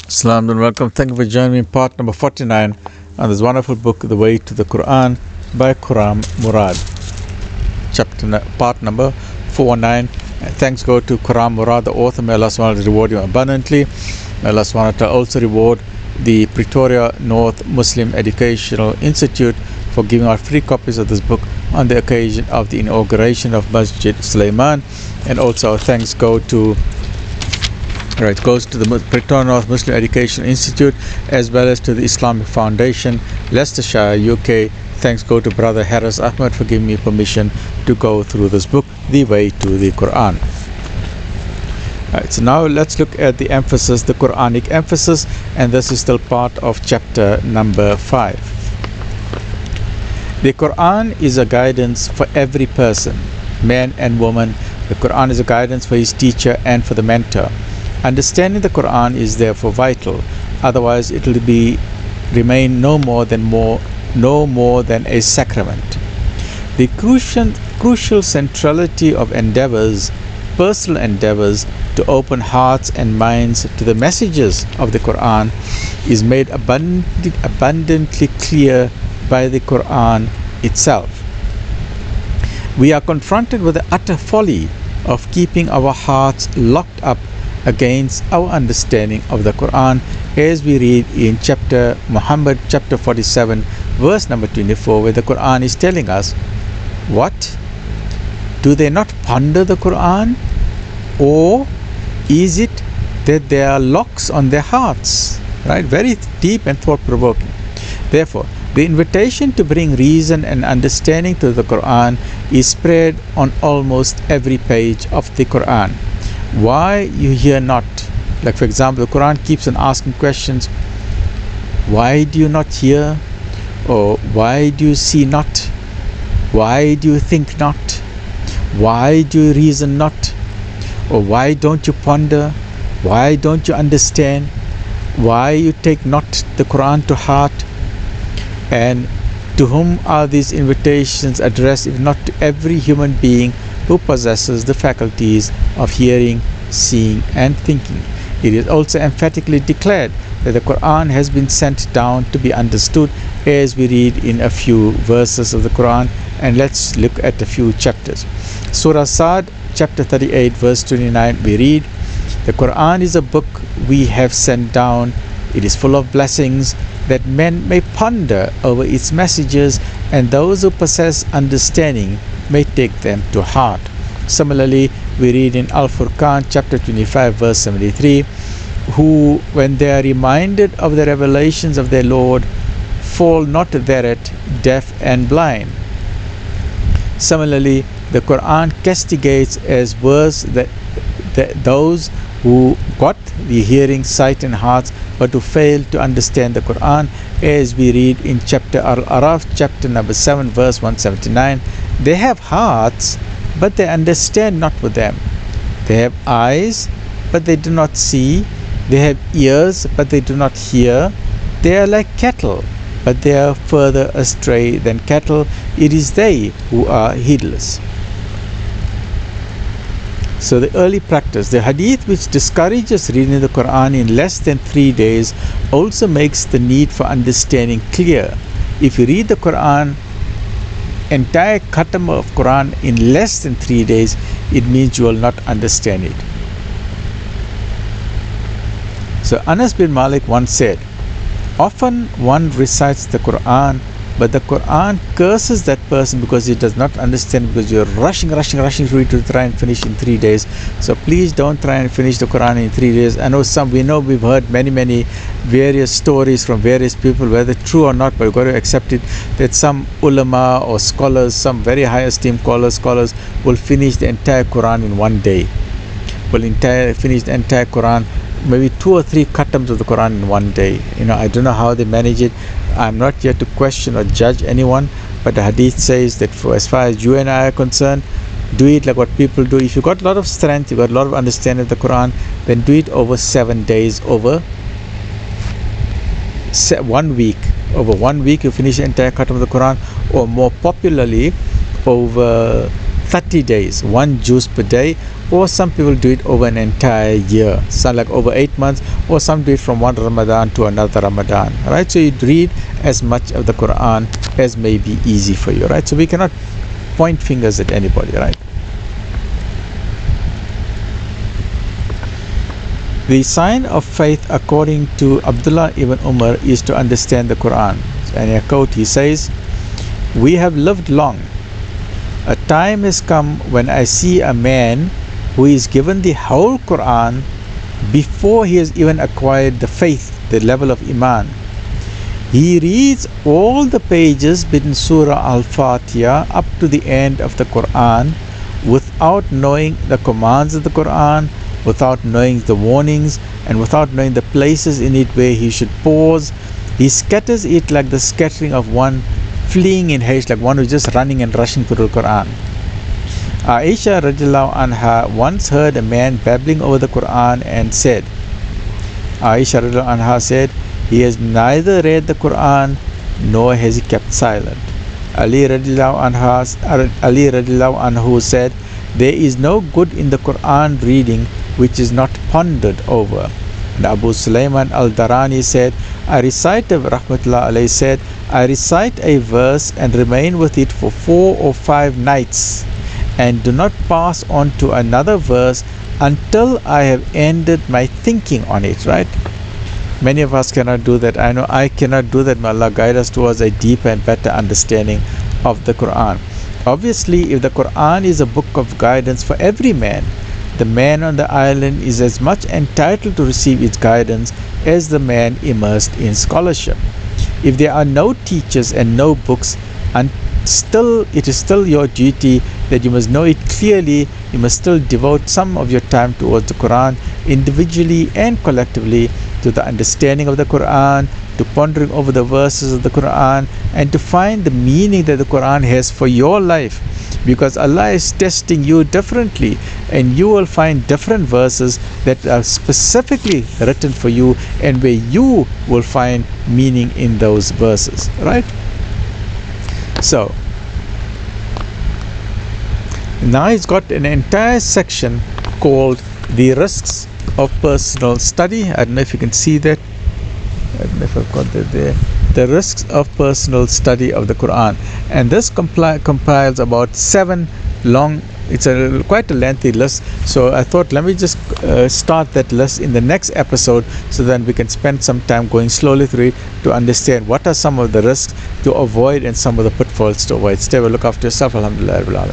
Assalamu and welcome. Thank you for joining me in part number 49 on this wonderful book, The Way to the Quran by Khurram Murad. Part number 49. Thanks go to Khurram Murad, the author. May Allah subhanahu wa ta'ala reward you abundantly. May Allah subhanahu wa ta'ala also reward the Pretoria North Muslim Educational Institute for giving out free copies of this book on the occasion of the inauguration of Masjid-Sulaiman. And also our thanks goes to the Pretoria North Muslim Education Institute as well as to the Islamic Foundation, Leicestershire, UK. Thanks go to Brother Haris Ahmed for giving me permission to go through this book, The Way to the Quran. Alright, so now let's look at the emphasis, the Quranic emphasis, and this is still part of chapter number 5. The Quran is a guidance for every person, man and woman. The Quran is a guidance for his teacher and for the mentor. Understanding the Quran is therefore vital, otherwise it will remain no more than a sacrament. The crucial centrality of personal endeavors to open hearts and minds to the messages of the Quran is made abundantly clear by the Quran itself. We are confronted with the utter folly of keeping our hearts locked up against our understanding of the Quran, as we read in Muhammad chapter 47 verse number 24, where the Quran is telling us, what? Do they not ponder the Quran? Or is it that there are locks on their hearts? Right? Very deep and thought-provoking. Therefore, the invitation to bring reason and understanding to the Quran is spread on almost every page of the Quran. Why you hear not? Like for example, the Quran keeps on asking questions. Why do you not hear? Or why do you see not? Why do you think not? Why do you reason not? Or why don't you ponder? Why don't you understand? Why you take not the Quran to heart? And to whom are these invitations addressed if not to every human being who possesses the faculties of hearing, seeing and thinking? It is also emphatically declared that the Quran has been sent down to be understood, as we read in a few verses of the Quran. And let's look at a few chapters. Surah Sad, chapter 38 verse 29, we read, the Quran is a book we have sent down. It is full of blessings that men may ponder over its messages, and those who possess understanding may take them to heart. Similarly, we read in Al-Furqan chapter 25 verse 73, who, when they are reminded of the revelations of their Lord, fall not thereat deaf and blind. Similarly, the Quran castigates as worse those who got the hearing, sight and hearts, but who failed to understand the Quran, as we read in chapter Al-Araf, chapter number 7 verse 179. They have hearts, but they understand not with them. They have eyes, but they do not see. They have ears, but they do not hear. They are like cattle, but they are further astray than cattle. It is they who are heedless. So the early practice, the hadith which discourages reading the Quran in less than 3 days, also makes the need for understanding clear. If you read the Quran, entire khatam of Quran in less than 3 days, it means you will not understand it. So Anas bin Malik once said, often one recites the Quran, but the Quran curses that person because he does not understand, because you're rushing through it to try and finish in 3 days. So please don't try and finish the Quran in 3 days. I know we've heard many various stories from various people, whether true or not, but we've got to accept it, that some ulama or scholars, some very high esteemed scholars will finish the entire Quran in 1 day. Finish the entire Quran, maybe 2 or 3 khatams of the Quran in 1 day. I don't know how they manage it. I'm not here to question or judge anyone, but the hadith says that as far as you and I are concerned, do it like what people do. If you've got a lot of strength, you've got a lot of understanding of the Quran, then do it over 7 days, over 1 week. Over 1 week you finish the entire khatam of the Quran, or more popularly over 30 days, one juz per day, or some people do it over an entire year, some like over 8 months, or some do it from one Ramadan to another Ramadan, right? So you read as much of the Quran as may be easy for you, right? So we cannot point fingers at anybody, right? The sign of faith, according to Abdullah ibn Umar, is to understand the Quran. And a quote, he says, "We have lived long. A time has come when I see a man who is given the whole Quran before he has even acquired the faith, the level of Iman. He reads all the pages between Surah Al-Fatiha up to the end of the Quran without knowing the commands of the Quran, without knowing the warnings, and without knowing the places in it where he should pause. He scatters it like the scattering of one fleeing in haste, like one who's just running and rushing through the Quran." Aisha radiallahu anha once heard a man babbling over the Quran and said, Aisha radiallahu anha said, "He has neither read the Quran nor has he kept silent." Ali radiallahu anhu said, "There is no good in the Quran reading which is not pondered over." And Abu Sulaiman al-Darani said, rah'ma'tul'laah said, "I recite a verse and remain with it for 4 or 5 nights and do not pass on to another verse until I have ended my thinking on it," right? Many of us cannot do that. I know I cannot do that. May Allah guide us towards a deeper and better understanding of the Quran. Obviously, if the Quran is a book of guidance for every man, the man on the island is as much entitled to receive its guidance as the man immersed in scholarship. If there are no teachers and no books, and it is still your duty that you must know it clearly. You must still devote some of your time towards the Quran, individually and collectively, to the understanding of the Quran, to pondering over the verses of the Quran, and to find the meaning that the Quran has for your life, because Allah is testing you differently, and you will find different verses that are specifically written for you, and where you will find meaning in those verses, right? So now he's got an entire section called the risks of personal study. I don't know if you can see that. I don't know if I've got that there. The risks of personal study of the Quran, and this compiles about 7 long. It's quite a lengthy list, so I thought let me just start that list in the next episode, so then we can spend some time going slowly through it to understand what are some of the risks to avoid and some of the pitfalls to avoid. Stay well, look after yourself. Alhamdulillah.